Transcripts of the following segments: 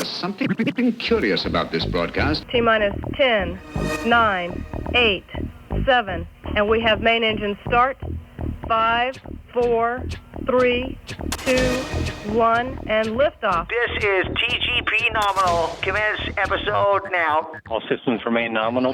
There's something curious about this broadcast. T-minus 10, 9, 8, 7, and we have main engine start. 5, 4, 3, 2, 1, and liftoff. This is TGP Nominal. Commence episode now. All systems remain nominal.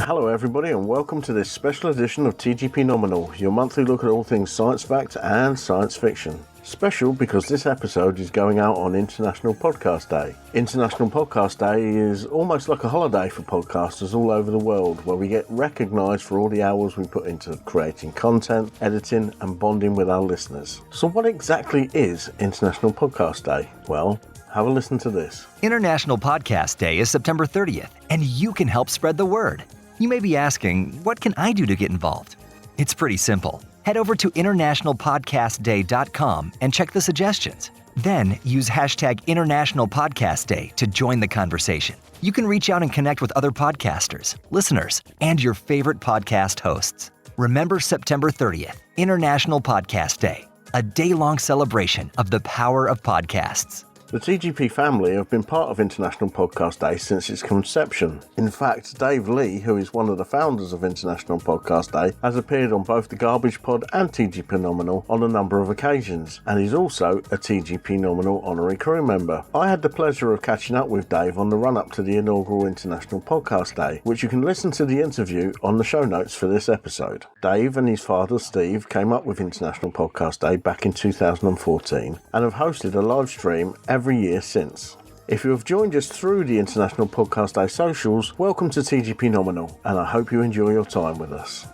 Hello everybody and welcome to this special edition of TGP Nominal, your monthly look at all things science fact and science fiction. Special because this episode is going out on International Podcast Day. International Podcast Day is almost like a holiday for podcasters all over the world, where we get recognised for all the hours we put into creating content, editing and bonding with our listeners. So what exactly is International Podcast Day? Well, have a listen to this. International Podcast Day is September 30th, and you can help spread the word. You may be asking, what can I do to get involved? It's pretty simple. Head over to internationalpodcastday.com and check the suggestions. Then use hashtag International Podcast Day to join the conversation. You can reach out and connect with other podcasters, listeners, and your favorite podcast hosts. Remember September 30th, International Podcast Day, a day-long celebration of the power of podcasts. The TGP family have been part of International Podcast Day since its conception. In fact, Dave Lee, who is one of the founders of International Podcast Day, has appeared on both the Garbage Pod and TGP Nominal on a number of occasions, and is also a TGP Nominal honorary crew member. I had the pleasure of catching up with Dave on the run-up to the inaugural International Podcast Day, which you can listen to the interview on the show notes for this episode. Dave and his father Steve came up with International Podcast Day back in 2014 and have hosted a live stream every year since. If you have joined us through the International Podcast Day socials, welcome to TGP Nominal, and I hope you enjoy your time with us.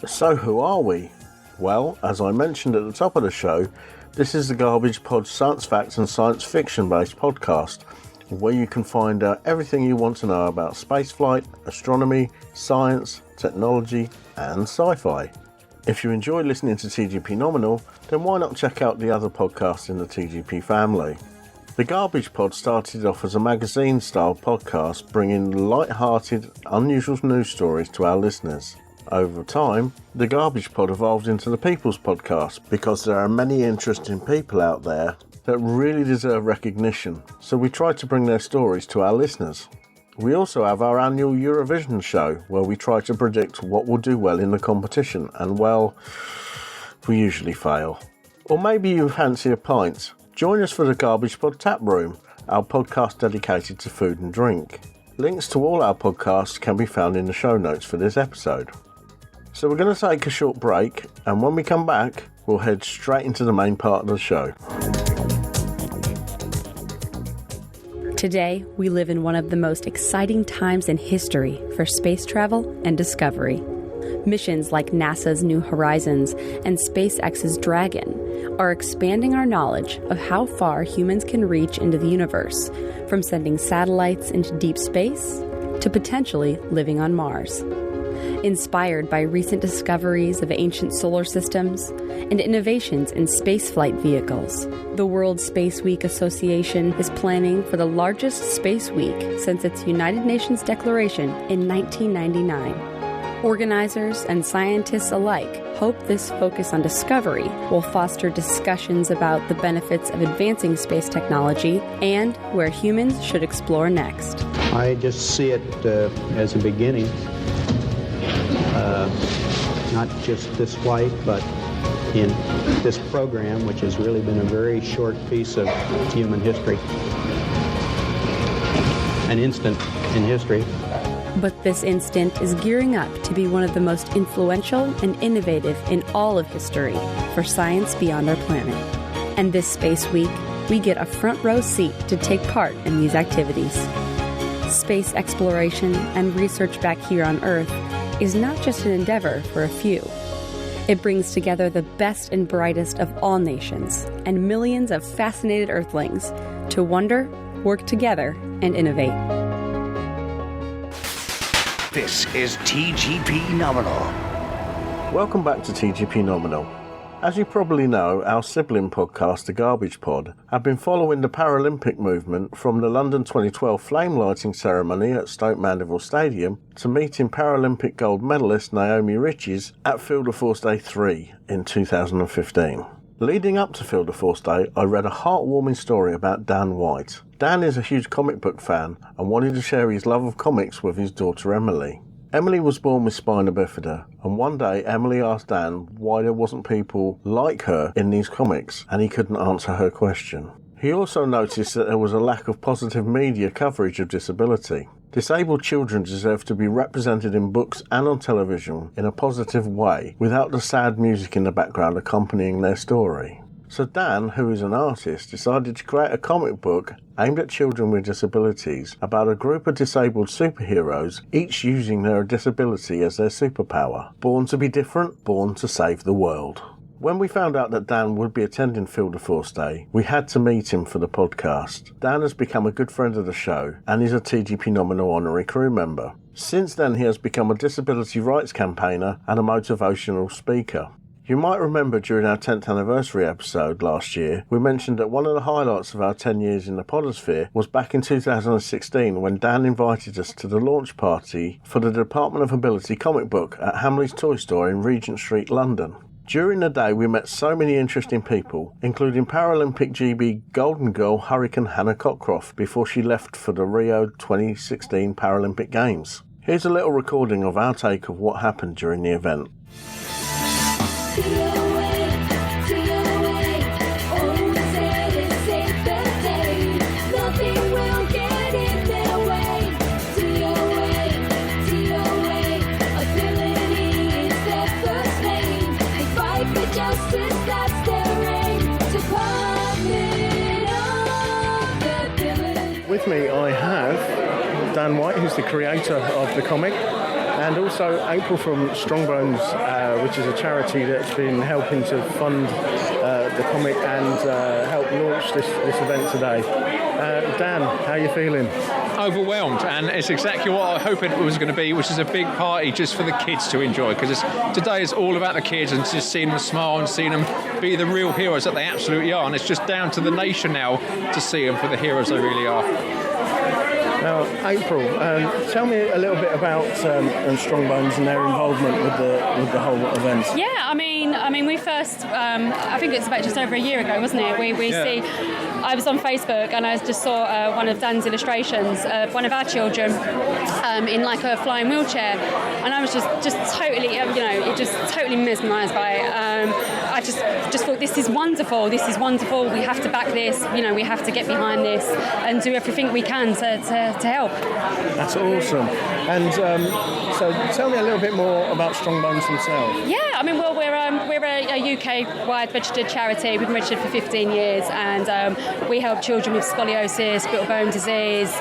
So who are we? Well, as I mentioned at the top of the show, this is the Garbage Pod science facts and science fiction based podcast, where you can find out everything you want to know about spaceflight, astronomy, science, technology and sci-fi. If you enjoy listening to TGP Nominal, then why not check out the other podcasts in the TGP family? The Garbage Pod started off as a magazine-style podcast, bringing light-hearted, unusual news stories to our listeners. Over time, the Garbage Pod evolved into the People's Podcast, because there are many interesting people out there that really deserve recognition, so we try to bring their stories to our listeners. We also have our annual Eurovision show, where we try to predict what will do well in the competition, and well, we usually fail. Or maybe you fancy a pint. Join us for the Garbage Pod Tap Room, our podcast dedicated to food and drink. Links to all our podcasts can be found in the show notes for this episode. So we're going to take a short break, and when we come back, we'll head straight into the main part of the show. Today, we live in one of the most exciting times in history for space travel and discovery. Missions like NASA's New Horizons and SpaceX's Dragon are expanding our knowledge of how far humans can reach into the universe, from sending satellites into deep space to potentially living on Mars. Inspired by recent discoveries of ancient solar systems and innovations in spaceflight vehicles, the World Space Week Association is planning for the largest space week since its United Nations declaration in 1999. Organizers and scientists alike hope this focus on discovery will foster discussions about the benefits of advancing space technology and where humans should explore next. I just see it as a beginning. Not just this flight, but in this program, which has really been a very short piece of human history. An instant in history. But this instant is gearing up to be one of the most influential and innovative in all of history for science beyond our planet. And this Space Week, we get a front row seat to take part in these activities. Space exploration and research back here on Earth is not just an endeavor for a few. It brings together the best and brightest of all nations and millions of fascinated Earthlings to wonder, work together, and innovate. This is TGP Nominal. Welcome back to TGP Nominal. As you probably know, our sibling podcast, The Garbage Pod, have been following the Paralympic movement from the London 2012 flame lighting ceremony at Stoke Mandeville Stadium to meeting Paralympic gold medalist Naomi Riches at Field of Force Day 3 in 2015. Leading up to Field of Force Day, I read a heartwarming story about Dan White. Dan is a huge comic book fan and wanted to share his love of comics with his daughter Emily. Emily was born with spina bifida, and one day Emily asked Dan why there wasn't people like her in these comics, and he couldn't answer her question. He also noticed that there was a lack of positive media coverage of disability. Disabled children deserve to be represented in books and on television in a positive way, without the sad music in the background accompanying their story. So Dan, who is an artist, decided to create a comic book aimed at children with disabilities about a group of disabled superheroes, each using their disability as their superpower. Born to be different, born to save the world. When we found out that Dan would be attending Field of Force Day, we had to meet him for the podcast. Dan has become a good friend of the show and is a TGP Nominal honorary crew member. Since then, he has become a disability rights campaigner and a motivational speaker. You might remember during our 10th anniversary episode last year, we mentioned that one of the highlights of our 10 years in the Podisphere was back in 2016 when Dan invited us to the launch party for the Department of Ability comic book at Hamleys Toy Store in Regent Street, London. During the day we met so many interesting people, including Paralympic GB Golden Girl Hurricane Hannah Cockroft before she left for the Rio 2016 Paralympic Games. Here's a little recording of our take of what happened during the event. With me I have Dan White, who's the creator of the comic, and also April from Strongbones, which is a charity that's been helping to fund the comic and help launch this event today. Dan, how are you feeling? Overwhelmed, and it's exactly what I hope it was going to be, which is a big party just for the kids to enjoy, because today is all about the kids and just seeing them smile and seeing them be the real heroes that they absolutely are, and it's just down to the nation now to see them for the heroes they really are. Now, April, tell me a little bit about Strongbones and their involvement with the whole event. Yeah, I mean, we first, I think it's about just over a year ago, wasn't it? I was on Facebook and I just saw one of Dan's illustrations of one of our children in like a flying wheelchair, and I was just totally, it just totally mesmerised by it. I just thought, this is wonderful. We have to back this. We have to get behind this and do everything we can to help. That's awesome. And so tell me a little bit more about Strongbones themselves. Yeah, I mean, well, we're a UK-wide registered charity. We've been registered for 15 years, and we help children with scoliosis, brittle bone disease,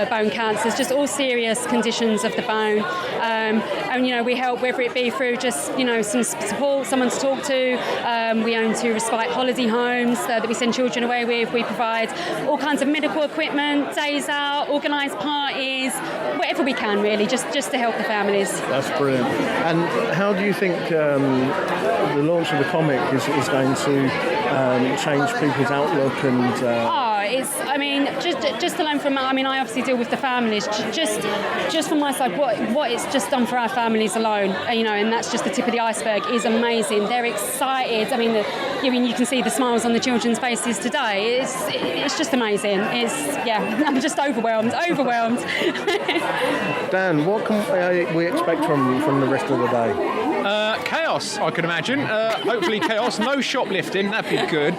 bone cancers, just all serious conditions of the bone. And we help, whether it be through just some support, someone to talk to. We own 2 respite holiday homes that we send children away with. We provide all kinds of medical equipment, days out, organised parties, whatever we can really, just to help the families. That's brilliant. And how do you think the launch of the comic is going to change people's outlook and... just to learn from, I obviously deal with the families, just from my side, what it's just done for our families alone, and that's just the tip of the iceberg, is amazing. They're excited. You can see the smiles on the children's faces today. It's just amazing. I'm just overwhelmed. Dan, what can we expect from the rest of the day? Chaos, I can imagine. Hopefully chaos. No shoplifting, that'd be good.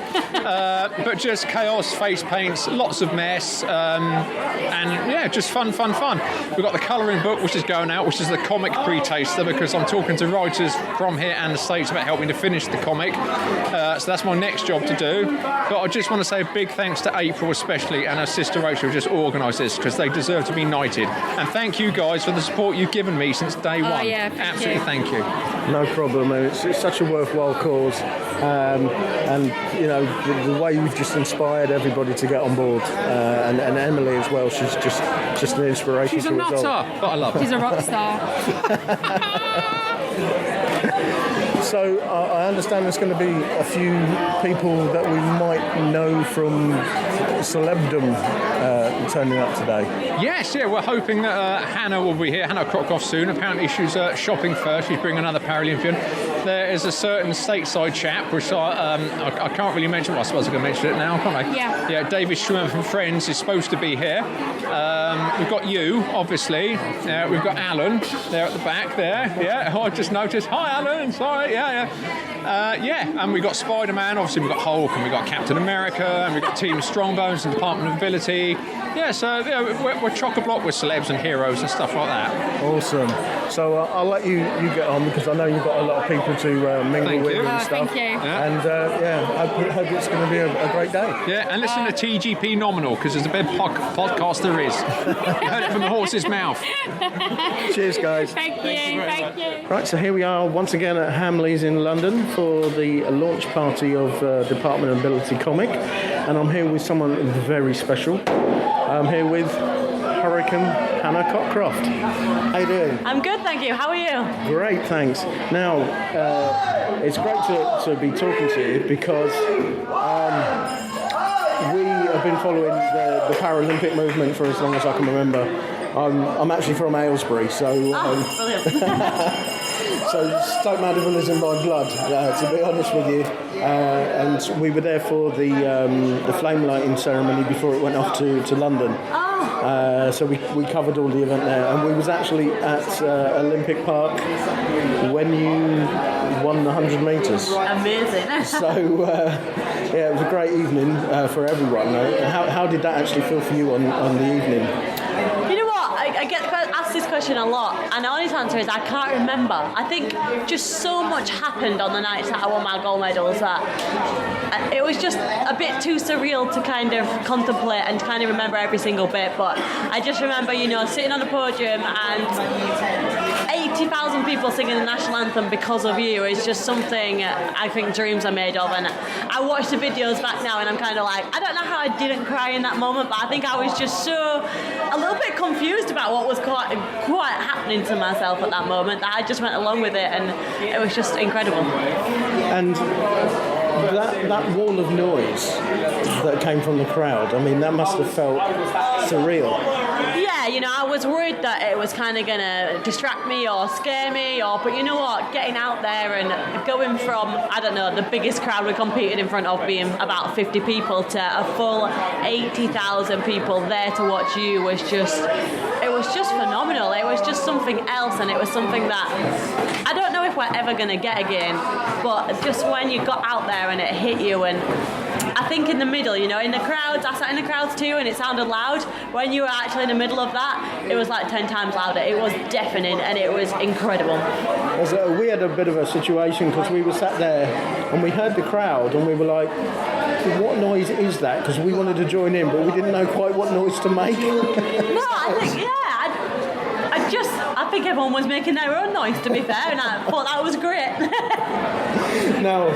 But just chaos, face paints, lots of mess, and yeah, just fun. We've got the colouring book, which is going out, which is the comic pre-taster, because I'm talking to writers from here and the States about helping to finish the comic. So that's my next job to do. But I just want to say a big thanks to April especially and her sister Rachel who just organised this, because they deserve to be knighted. And thank you guys for the support you've given me since day one. Yeah, absolutely, thank you. No problem. It's such a worthwhile cause, and the way you've just inspired everybody to get on board, and Emily as well. She's just an inspiration. She's a nutter, but I love her. She's a rock star. So I understand there's going to be a few people that we might know from celebdom turning up today. Yes, we're hoping that Hannah will be here, Hannah Cockroft soon. Apparently she's shopping first. She's bringing another Paralympian. there is a certain stateside chap, which I can't really mention. Well, I suppose I can mention it now, can't I? Yeah. Yeah, David Schwimmer from Friends is supposed to be here. We've got you, obviously. We've got Alan there at the back there. Yeah, I just noticed. Hi, Alan. Sorry. Yeah. And we've got Spider-Man. Obviously, we've got Hulk, and we've got Captain America, and we've got Team Strongbones and Department of Ability. Yeah, so we're chock-a-block with celebs and heroes and stuff like that. Awesome. So I'll let you get on, because I know you've got a lot of people to mingle with and stuff. Thank you. Yeah. And I hope it's going to be a great day. Yeah, and listen to TGP Nominal, because there's the best podcast there is. You heard it from the horse's mouth. Cheers, guys. Thank you. Right, so here we are once again at Hamleys in London for the launch party of Department of Ability comic, and I'm here with someone very special. I'm here with Hurricane Hannah Cockroft. How you doing? I'm good, thank you. How are you? Great, thanks. Now, it's great to be talking to you, because we have been following the Paralympic movement for as long as I can remember. I'm actually from Aylesbury, so... Brilliant. So Stoke Mandeville is in my blood, to be honest with you. And we were there for the flame lighting ceremony before it went off to London. So we covered all the event there, and we was actually at Olympic Park when you won the 100 metres. Amazing. So it was a great evening for everyone. How did that actually feel for you on the evening? You know what? I get asked this question a lot, and the honest answer is I can't remember. I think just so much happened on the nights that I won my gold medals that it was just a bit too surreal to kind of contemplate and kind of remember every single bit. But I just remember, sitting on the podium and 80,000 people singing the national anthem because of you is just something I think dreams are made of. And I watch the videos back now, and I'm kind of like, I don't know how I didn't cry in that moment, but I think I was just a little bit confused about what was quite happening to myself at that moment, that I just went along with it, and it was just incredible. And that wall of noise that came from the crowd, I mean, that must have felt surreal. Yeah, I was worried that it was kind of going to distract me or scare me, but you know what, getting out there and going from, I don't know, the biggest crowd we competed in front of being about 50 people to a full 80,000 people there to watch you was just phenomenal. It was just something else, and it was something that I don't know if we're ever going to get again, but just when you got out there and it hit you, and I think in the middle, in the crowds, I sat in the crowds too, and it sounded loud. When you were actually in the middle of that, it was like 10 times louder. It was deafening, and it was incredible. We had a bit of a situation, because we were sat there and we heard the crowd, and we were like, what noise is that? Because we wanted to join in, but we didn't know quite what noise to make. I think everyone was making their own noise, to be fair, and I thought that was great. Now,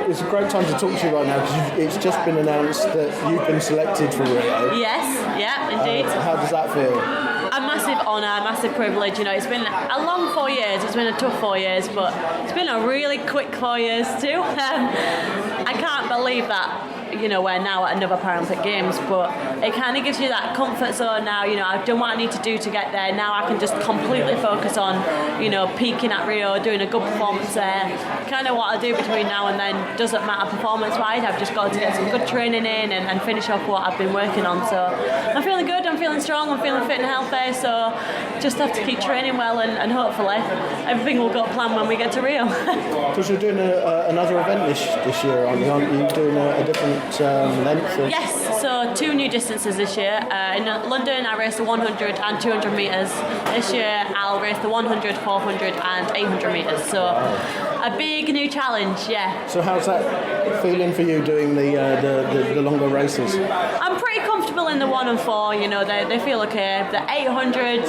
it's a great time to talk to you right now, because it's just been announced that you've been selected for Rio. Yes, yeah, indeed. How does that feel? A massive honour, a massive privilege. It's been a long 4 years. It's been a tough 4 years, but it's been a really quick 4 years too. I can't believe that. We're now at another Paralympic Games, but it kind of gives you that comfort zone now. I've done what I need to do to get there. Now I can just completely focus on, peaking at Rio, doing a good performance there. Kind of what I do between now and then doesn't matter performance-wise. I've just got to get some good training in and finish off what I've been working on. So I'm feeling good, I'm feeling strong, I'm feeling fit and healthy. So just have to keep training well, and hopefully everything will go planned when we get to Rio. Because you're doing another event this year, aren't you? Doing a different length? Yes, so 2 new distances this year. In London, I raced the 100 and 200 metres. This year, I'll race the 100, 400 and 800 metres. So a big new challenge, yeah. So how's that feeling for you, doing the longer races? I'm pretty comfortable in the 1 and 4, they feel okay. The 800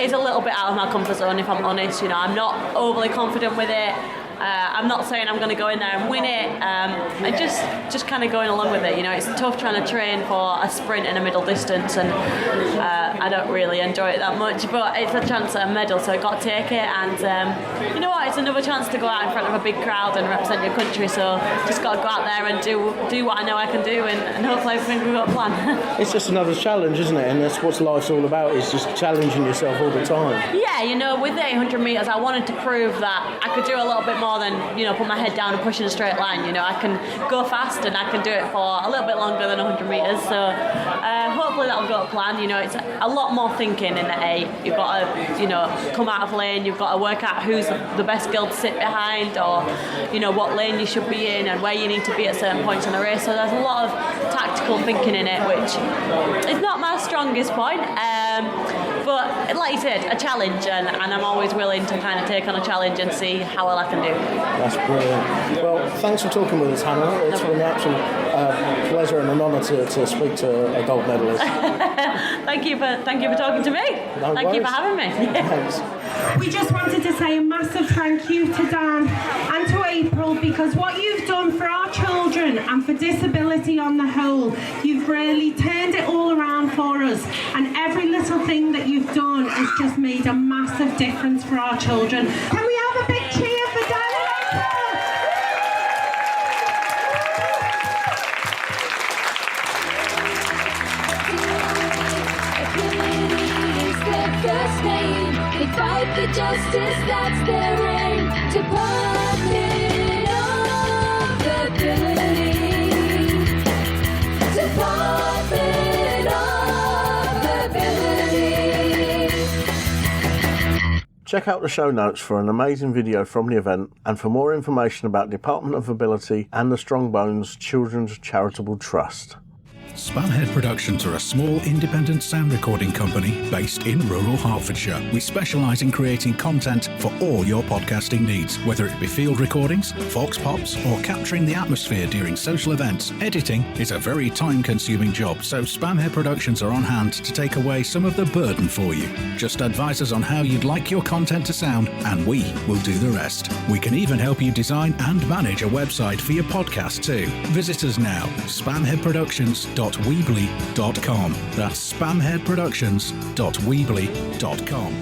is a little bit out of my comfort zone, if I'm honest. I'm not overly confident with it. I'm not saying I'm going to go in there and win it. I'm just kind of going along with it. You know, it's tough trying to train for a sprint in a middle distance, and I don't really enjoy it that much. But it's a chance at a medal, so I've got to take it. And you know what? It's another chance to go out in front of a big crowd and represent your country. So just got to go out there and do what I know I can do, and hopefully everything we've got planned. It's just another challenge, isn't it? And that's what life's all about, is just challenging yourself all the time. Yeah, you know, with the 800 metres, I wanted to prove that I could do a little bit more than, you know, put my head down and push in a straight line. You know, I can go fast and I can do it for a little bit longer than 100 metres. So hopefully that'll go to plan. You know, it's a lot more thinking in the 8. You've got to, you know, come out of lane. You've got to work out who's the best girl to sit behind, or, you know, what lane you should be in and where you need to be at certain points in the race. So there's a lot of tactical thinking in it, which is not my strongest point. But like you said, a challenge, and I'm always willing to kind of take on a challenge and see how well I can do. That's brilliant. Well, thanks for talking with us, Hannah. It's been an absolute pleasure and an honour to speak to a gold medalist. Thank you for talking to me. Thank you for having me. Thanks. We just wanted to say a massive thank you to Dan and to April, because what you've done for our children and for disability on the whole, you've really turned it all around for us, and every little thing that you've done has just made a massive difference for our children. Can we have a big cheer for Dan and April? First name, they fight for justice, that's their aim. Department of Ability. Department of Ability. Check out the show notes for an amazing video from the event, and for more information about Department of Ability and the Strongbones Children's Charitable Trust. Spamhead Productions are a small independent sound recording company based in rural Hertfordshire. We specialise in creating content for all your podcasting needs, whether it be field recordings, vox pops, or capturing the atmosphere during social events. Editing is a very time-consuming job, so Spamhead Productions are on hand to take away some of the burden for you. Just advise us on how you'd like your content to sound, and we will do the rest. We can even help you design and manage a website for your podcast too. Visit us now, spamheadproductions.weebly.com. That's spamheadproductions.weebly.com.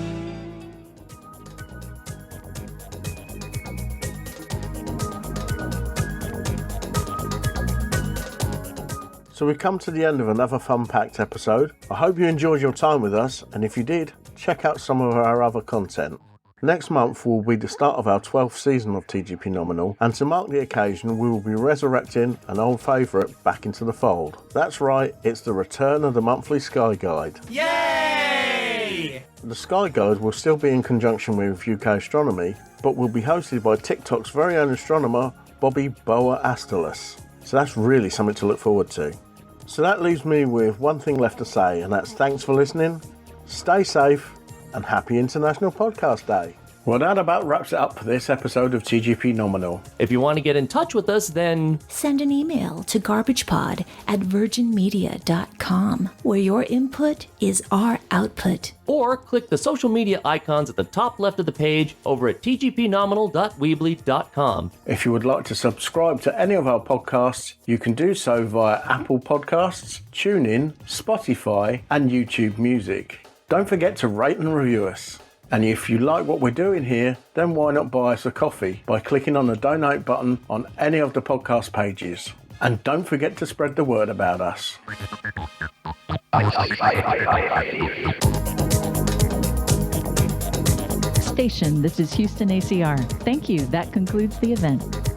So we've come to the end of another fun-packed episode. I hope you enjoyed your time with us, and if you did, check out some of our other content. Next month will be the start of our 12th season of TGP Nominal, and to mark the occasion we will be resurrecting an old favourite back into the fold. That's right, it's the return of the monthly Sky Guide. Yay! The Sky Guide will still be in conjunction with UK Astronomy, but will be hosted by TikTok's very own astronomer, Bobby Boa Astolis. So that's really something to look forward to. So that leaves me with one thing left to say, and that's thanks for listening, stay safe, and happy International Podcast Day. Well, that about wraps it up for this episode of TGP Nominal. If you want to get in touch with us, then send an email to garbagepod@virginmedia.com, where your input is our output. Or click the social media icons at the top left of the page over at tgpnominal.weebly.com. If you would like to subscribe to any of our podcasts, you can do so via Apple Podcasts, TuneIn, Spotify, and YouTube Music. Don't forget to rate and review us. And if you like what we're doing here, then why not buy us a coffee by clicking on the donate button on any of the podcast pages. And don't forget to spread the word about us. Station, this is Houston ACR. Thank you. That concludes the event.